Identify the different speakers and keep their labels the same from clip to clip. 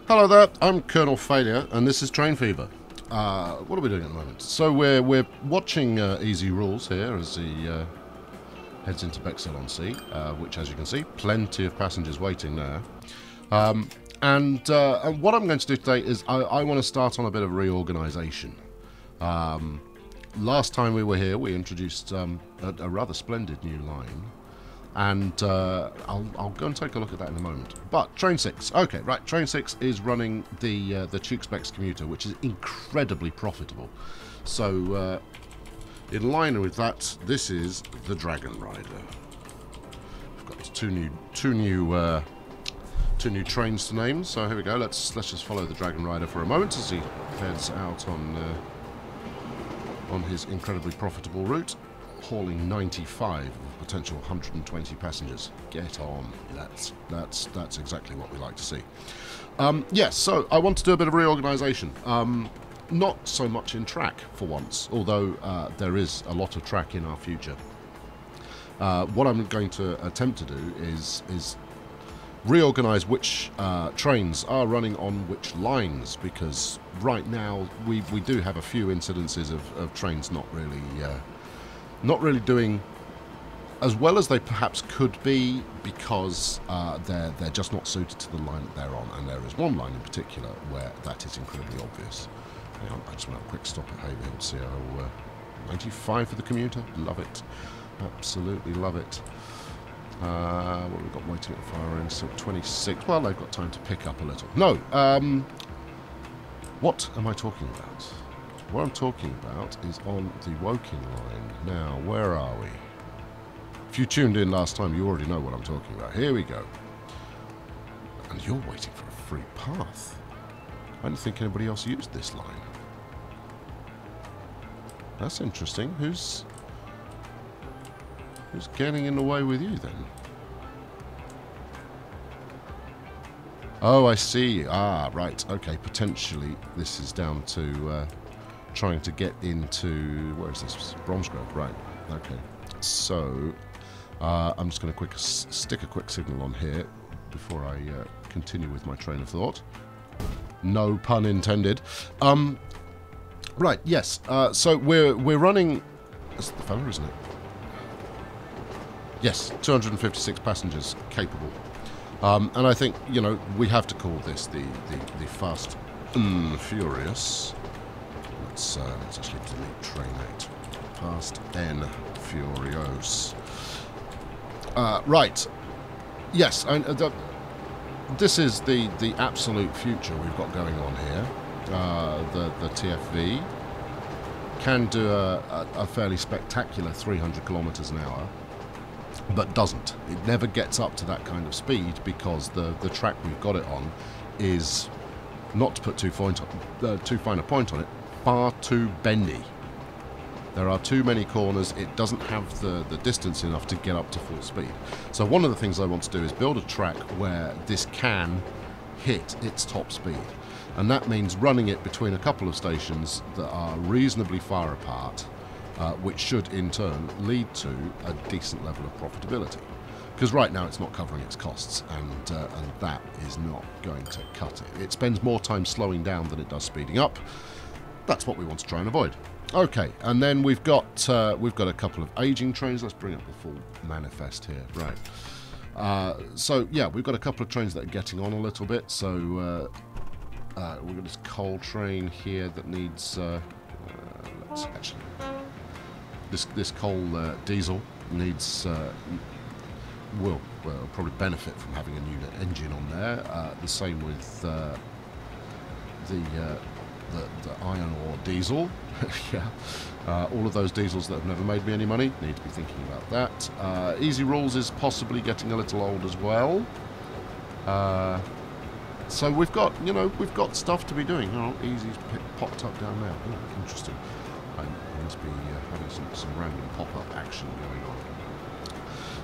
Speaker 1: Hello there, I'm Colonel Failure, and this is Train Fever. What are we doing at the moment? So we're watching Easy Rules here as he heads into Bexhill-on-Sea, which, as you can see, plenty of passengers waiting there. And what I'm going to do today is I want to start on a bit of reorganisation. Last time we were here, we introduced a rather splendid new line. And I'll go and take a look at that in a moment. But Train 6, okay, right. Train 6 is running the Tewkesbury commuter, which is incredibly profitable. So in line with that, this is the Dragon Rider. We've got two new trains to name. So here we go. Let's just follow the Dragon Rider for a moment as he heads out on his incredibly profitable route, hauling 95 of potential 120 passengers. Get on. That's exactly what we like to see. Yes, so I want to do a bit of reorganisation. Not so much in track for once, although there is a lot of track in our future. What I'm going to attempt to do is reorganise which trains are running on which lines, because right now we do have a few incidences of trains not really doing as well as they perhaps could be, because they're just not suited to the line that they're on, and there is one line in particular where that is incredibly obvious. Hang on, I just want a quick stop at Hayfield, see how 95 for the commuter, love it, absolutely love it. What have we got waiting at the far end? So 26, well, they've got time to pick up a little. No, what am I talking about? What I'm talking about is on the Woking line. Now, where are we? If you tuned in last time, you already know what I'm talking about. Here we go. And you're waiting for a free path. I don't think anybody else used this line. That's interesting. Who's getting in the way with you then? Oh, I see. Ah, right. Okay, potentially this is down to trying to get into... Where is this? Bromsgrove, right. Okay. So, I'm just going to stick a quick signal on here before I continue with my train of thought. No pun intended. Right, yes. So we're running... That's the fella, isn't it? Yes, 256 passengers capable. And I think, you know, we have to call this the Fast and Furious. Let's actually delete Train 8. Fast and Furious. Right. Yes, this is the absolute future we've got going on here. The TFV can do a fairly spectacular 300 kilometers an hour, but doesn't. It never gets up to that kind of speed because the track we've got it on is, not to put too fine a point on it, far too bendy. There are too many corners. It doesn't have the distance enough to get up to full speed. So one of the things I want to do is build a track where this can hit its top speed. And that means running it between a couple of stations that are reasonably far apart, which should in turn lead to a decent level of profitability. Because right now it's not covering its costs, and that is not going to cut it. It spends more time slowing down than it does speeding up. That's what we want to try and avoid. Okay, and then we've got a couple of aging trains. Let's bring up the full manifest here. Right. So yeah, we've got a couple of trains that are getting on a little bit. So we've got this coal train here that needs. Let's actually. This coal diesel needs will probably benefit from having a new engine on there. The same with the iron ore diesel. Yeah, all of those diesels that have never made me any money, need to be thinking about that. Easy Rules is possibly getting a little old as well. So we've got stuff to be doing. Oh, Easy's popped up down there. Oh, interesting. I must be having some random pop-up action going on.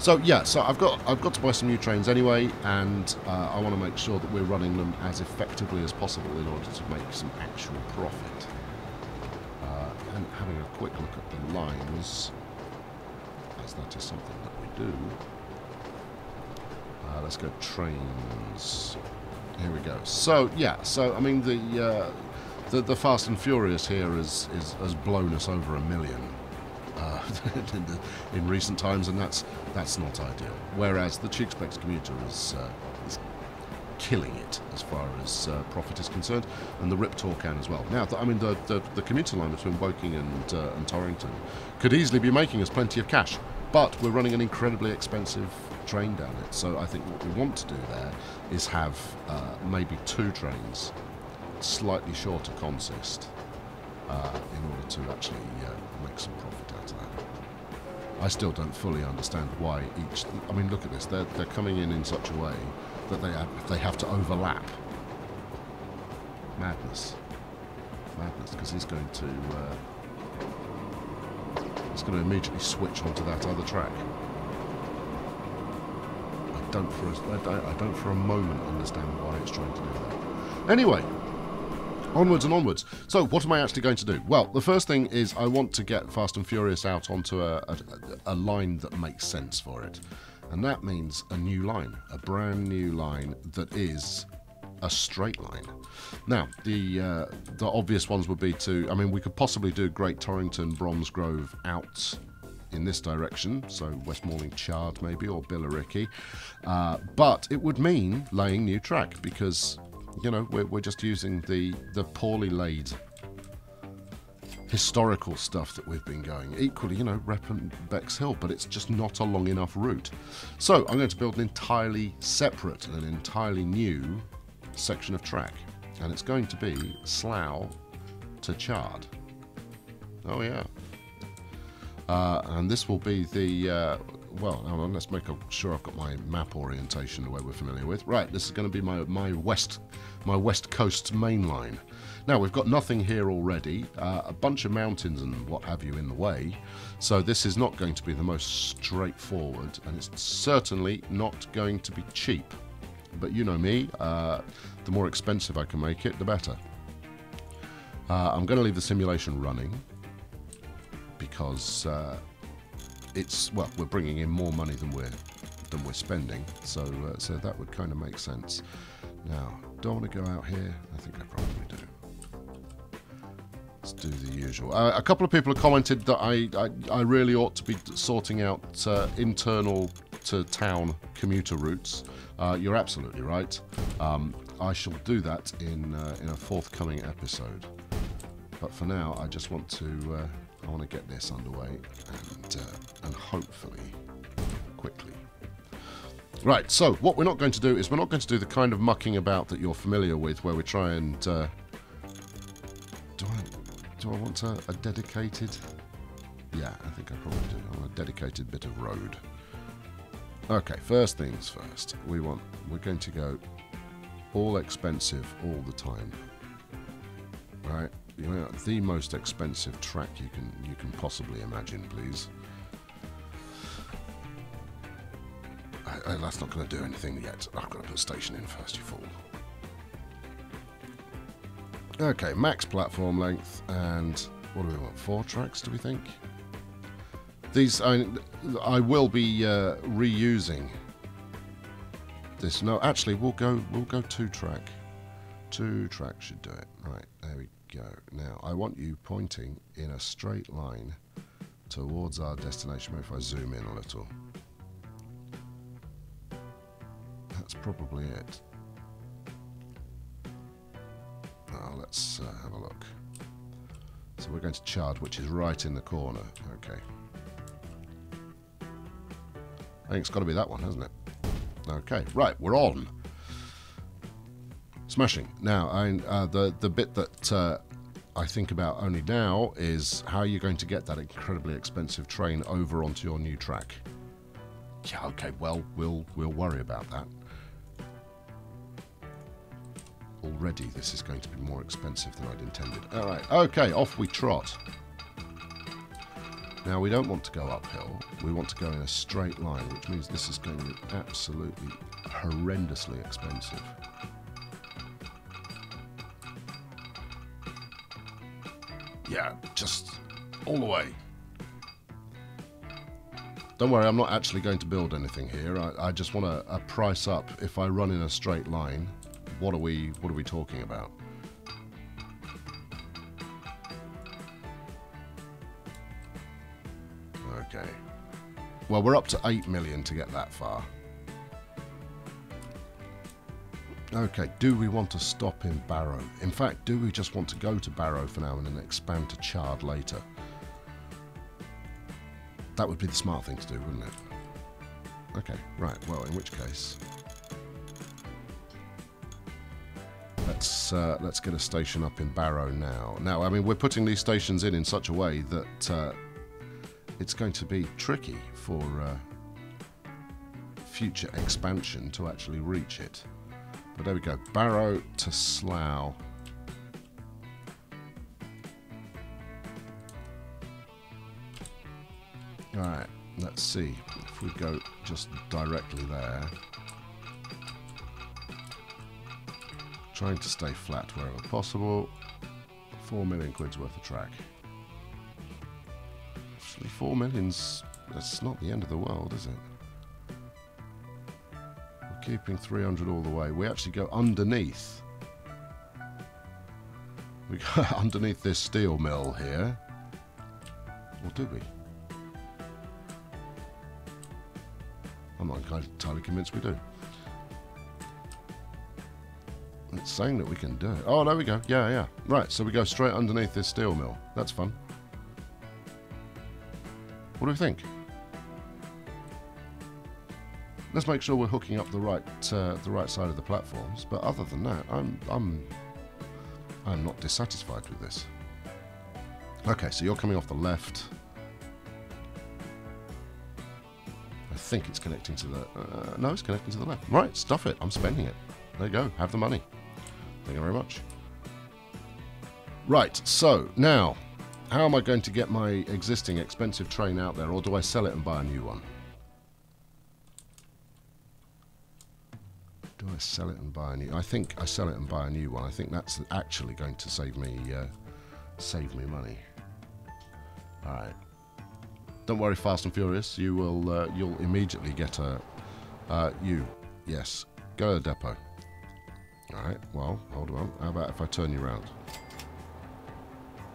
Speaker 1: So yeah, so I've got to buy some new trains anyway, and I want to make sure that we're running them as effectively as possible in order to make some actual profit. And having a quick look at the lines, as that is something that we do. Let's go trains. Here we go. So yeah, so I mean the Fast and Furious here has blown us over 1 million in recent times, and that's not ideal. Whereas the Cheekspecs commuter is killing it as far as profit is concerned, and the Rip Tour can as well. Now, I mean the commuter line between Woking and Torrington could easily be making us plenty of cash, but we're running an incredibly expensive train down it. So I think what we want to do there is have maybe 2 trains, slightly shorter consist, in order to actually make some profit out of that. I still don't fully understand why each... I mean, look at this. They're coming in such a way that they have to overlap. Madness. Madness, because he's going to immediately switch onto that other track. I don't for a moment understand why it's trying to do that. Anyway, onwards and onwards. So, what am I actually going to do? Well, the first thing is I want to get Fast and Furious out onto a line that makes sense for it. And that means a new line, a brand new line that is a straight line. Now, the obvious ones would be I mean, we could possibly do Great Torrington, Bromsgrove out in this direction, so Westmoreland Chard maybe, or Billericay. But it would mean laying new track, because, you know, we're just using the poorly laid historical stuff that we've been going. Equally, you know, Rep and Bexhill, but it's just not a long enough route. So I'm going to build an entirely separate and an entirely new section of track, and it's going to be Slough to Chard. Oh yeah. And this will be the well, hold on, let's make sure I've got my map orientation the way we're familiar with. Right, this is going to be my west coast main line. Now, we've got nothing here already, a bunch of mountains and what have you in the way, so this is not going to be the most straightforward, and it's certainly not going to be cheap. But you know me, the more expensive I can make it, the better. I'm going to leave the simulation running, because it's, well, we're bringing in more money than we're spending, so that would kind of make sense. Now, don't want to go out here. I think I probably do. Let's do the usual. A couple of people have commented that I really ought to be sorting out internal to town commuter routes. You're absolutely right. I shall do that in a forthcoming episode. But for now, I just want to I want to get this underway and hopefully quickly. Right, so what we're not going to do is we're not going to do the kind of mucking about that you're familiar with, where we try and do I want a dedicated? Yeah, I think I probably do. I want a dedicated bit of road. Okay, first things first. We're going to go all expensive all the time. Right? You know, the most expensive track you can possibly imagine, please. That's not going to do anything yet. I've got to put a station in first, you fool. Okay, max platform length, and what do we want? 4 tracks, do we think? These, I will be reusing this. No, actually, we'll go 2 track. 2 tracks should do it. Right, there we go. Now, I want you pointing in a straight line towards our destination. Maybe if I zoom in a little. That's probably it. Now, let's have a look. So we're going to Chard, which is right in the corner. Okay. I think it's got to be that one, hasn't it? Okay, right, we're on. Smashing. Now, the bit that I think about only now is how you're going to get that incredibly expensive train over onto your new track. Yeah, okay, well, we'll worry about that. Already, this is going to be more expensive than I'd intended. All right, okay, off we trot. Now, we don't want to go uphill. We want to go in a straight line, which means this is going to be absolutely horrendously expensive. Yeah, just all the way. Don't worry, I'm not actually going to build anything here. I just want a price up if I run in a straight line what are we talking about? Okay. Well, we're up to 8 million to get that far. Okay, do we want to stop in Barrow? In fact, do we just want to go to Barrow for now and then expand to Chard later? That would be the smart thing to do, wouldn't it? Okay, right, well, in which case... Let's get a station up in Barrow now. Now, I mean, we're putting these stations in such a way that it's going to be tricky for future expansion to actually reach it. But there we go, Barrow to Slough. Alright, let's see if we go just directly there. Trying to stay flat wherever possible. 4 million quid's worth of track. Actually, 4 million's, that's not the end of the world, is it? Keeping 300 all the way. We actually go underneath. We go underneath this steel mill here. Or do we? I'm not entirely convinced we do. It's saying that we can do it. Oh, there we go. Yeah, yeah. Right, so we go straight underneath this steel mill. That's fun. What do we think? Let's make sure we're hooking up the right side of the platforms. But other than that, I'm not dissatisfied with this. Okay, so you're coming off the left. I think it's connecting to the... no, it's connecting to the left. Right, stuff it. I'm spending it. There you go. Have the money. Thank you very much. Right, so now, how am I going to get my existing expensive train out there, or do I sell it and buy a new one? Do I sell it and buy a new? I think I sell it and buy a new one. I think that's actually going to save me money. All right. Don't worry, Fast and Furious. You will you'll immediately get a yes. Go to the depot. All right. Well, hold on. How about if I turn you around?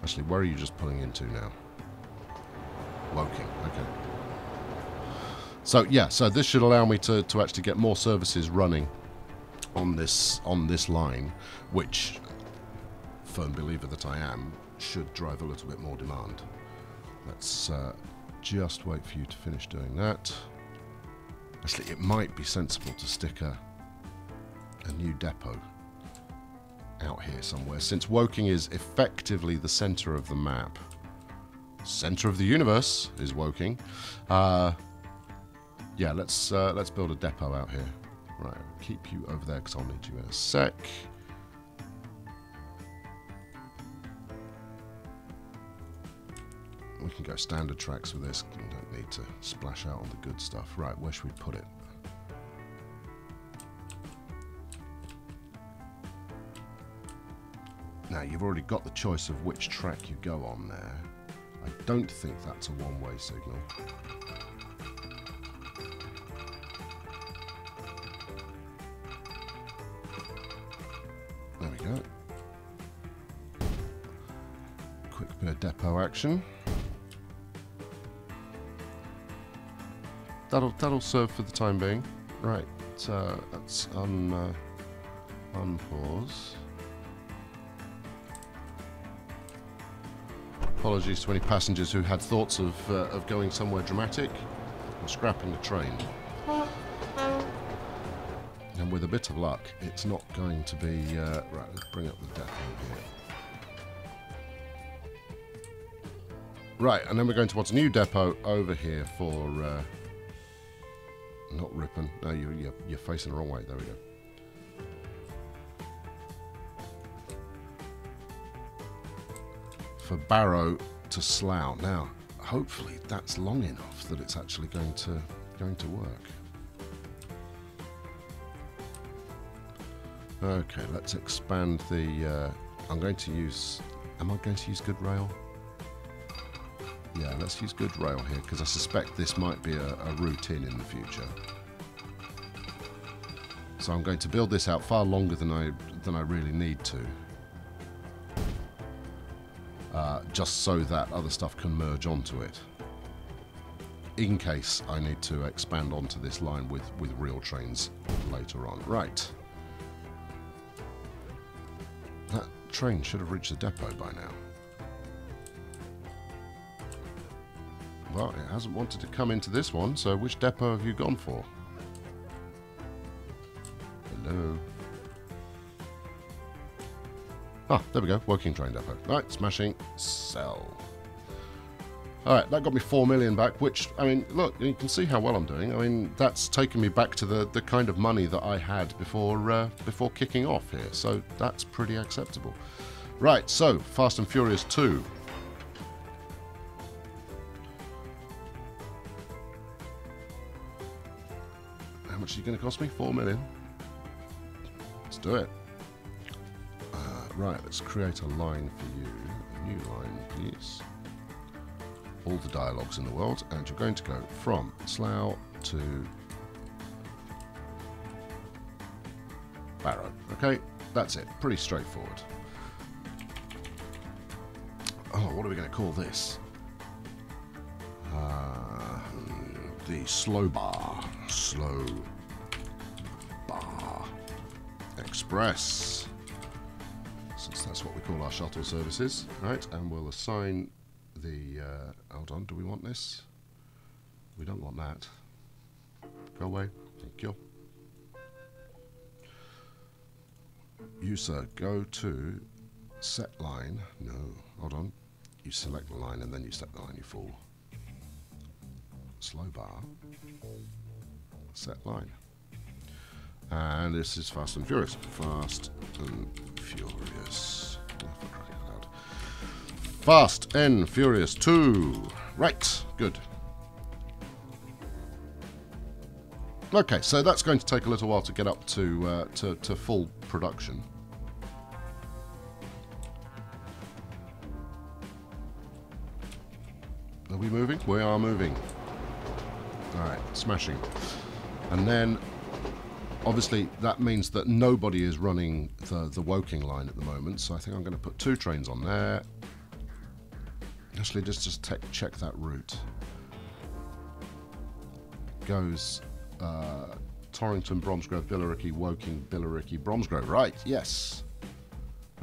Speaker 1: Actually, where are you just pulling into now? Woking. Okay. So yeah. So this should allow me to actually get more services running on this line, which, firm believer that I am, should drive a little bit more demand. Let's just wait for you to finish doing that. Actually, it might be sensible to stick a new depot out here somewhere, since Woking is effectively the centre of the map. Centre of the universe is Woking. Yeah, let's build a depot out here. Right, I'll keep you over there because I'll need you in a sec. We can go standard tracks with this. We don't need to splash out on the good stuff. Right, where should we put it? Now, you've already got the choice of which track you go on there. I don't think that's a one-way signal. There we go. Quick bit of depot action. That'll serve for the time being. Right, let's unpause. Apologies to any passengers who had thoughts of going somewhere dramatic or scrapping the train. And with a bit of luck, it's not going to be... right, let's bring up the depot here. Right, and then we're going towards a new depot over here for... not Ripon. No, you're facing the wrong way. There we go. For Barrow to Slough. Now, hopefully that's long enough that it's actually going to work. Okay, let's expand the... I'm going to use... Am I going to use Good Rail? Yeah, let's use Good Rail here, because I suspect this might be a route in the future. So I'm going to build this out far longer than I really need to. Just so that other stuff can merge onto it. In case I need to expand onto this line with real trains later on. Right. That train should have reached the depot by now. Well, it hasn't wanted to come into this one, so which depot have you gone for? Hello? Ah, there we go. Working train depot. Right, smashing. Sell. Alright, that got me 4 million back, which, I mean, look, you can see how well I'm doing. I mean, that's taken me back to the kind of money that I had before kicking off here, so that's pretty acceptable. Right, so, Fast and Furious 2. How much is it going to cost me? 4 million. Let's do it. Right, let's create a line for you. A new line, please. All the dialogues in the world, and you're going to go from Slough to Barrow. Okay, that's it. Pretty straightforward. Oh, what are we going to call this? The Slow Bar. Slow Bar Express. Since that's what we call our shuttle services. Right, and we'll assign the... hold on, do we want this? We don't want that. Go away. Thank you. You, sir, go to set line. No, hold on. You select the line and then you set the line, you fool. Slow bar. Set line. And this is Fast and Furious. Fast and Furious. Oh, for crying out loud. Fast and Furious 2. Right, good. Okay, so that's going to take a little while to get up to full production. Are we moving? We are moving. Alright, smashing. And then, obviously, that means that nobody is running the Woking line at the moment, so I think I'm going to put 2 trains on there. Actually, just check that route. Goes Torrington, Bromsgrove, Billericay, Woking, Billericay, Bromsgrove. Right, yes.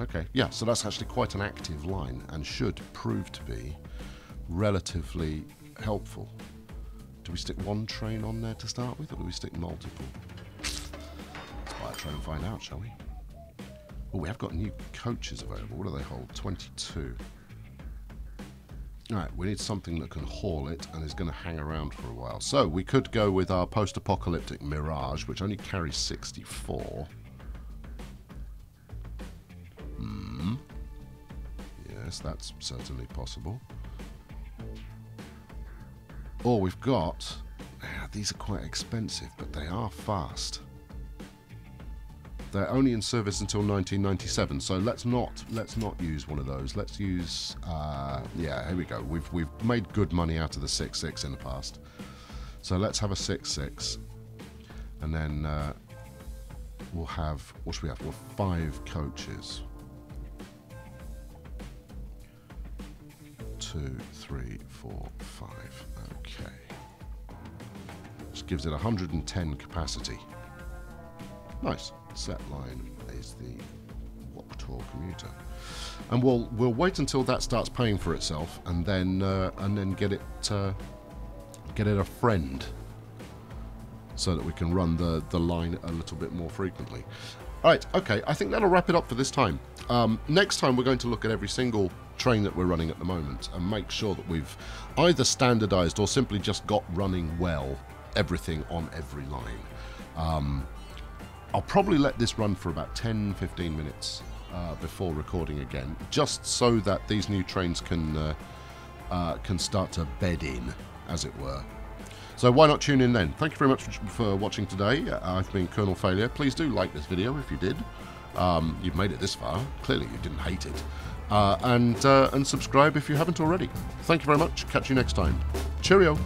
Speaker 1: Okay, yeah, so that's actually quite an active line and should prove to be relatively helpful. Do we stick 1 train on there to start with, or do we stick multiple? Let's buy a train and find out, shall we? Oh, we have got new coaches available. What do they hold? 22. Alright, we need something that can haul it and is going to hang around for a while. So, we could go with our post-apocalyptic Mirage, which only carries 64. Yes, that's certainly possible. Or we've got... these are quite expensive, but they are fast. They're only in service until 1997, so let's not use one of those. Let's use yeah, here we go. We've made good money out of the 6.6 in the past, so let's have a 6.6, and then we'll have, what should we have? Well, 5 coaches. 2, 3, 4, 5. Okay, which gives it 110 capacity. Nice. Set line is the Walk-Tour commuter, and we'll wait until that starts paying for itself, and then get it a friend, so that we can run the line a little bit more frequently. All right, okay, I think that'll wrap it up for this time. Next time we're going to look at every single train that we're running at the moment and make sure that we've either standardized or simply just got running well everything on every line. I'll probably let this run for about 10-15 minutes before recording again, just so that these new trains can start to bed in, as it were. So why not tune in then? Thank you very much for watching today. I've been Colonel Failure. Please do like this video if you did. You've made it this far. Clearly you didn't hate it. And subscribe if you haven't already. Thank you very much. Catch you next time. Cheerio.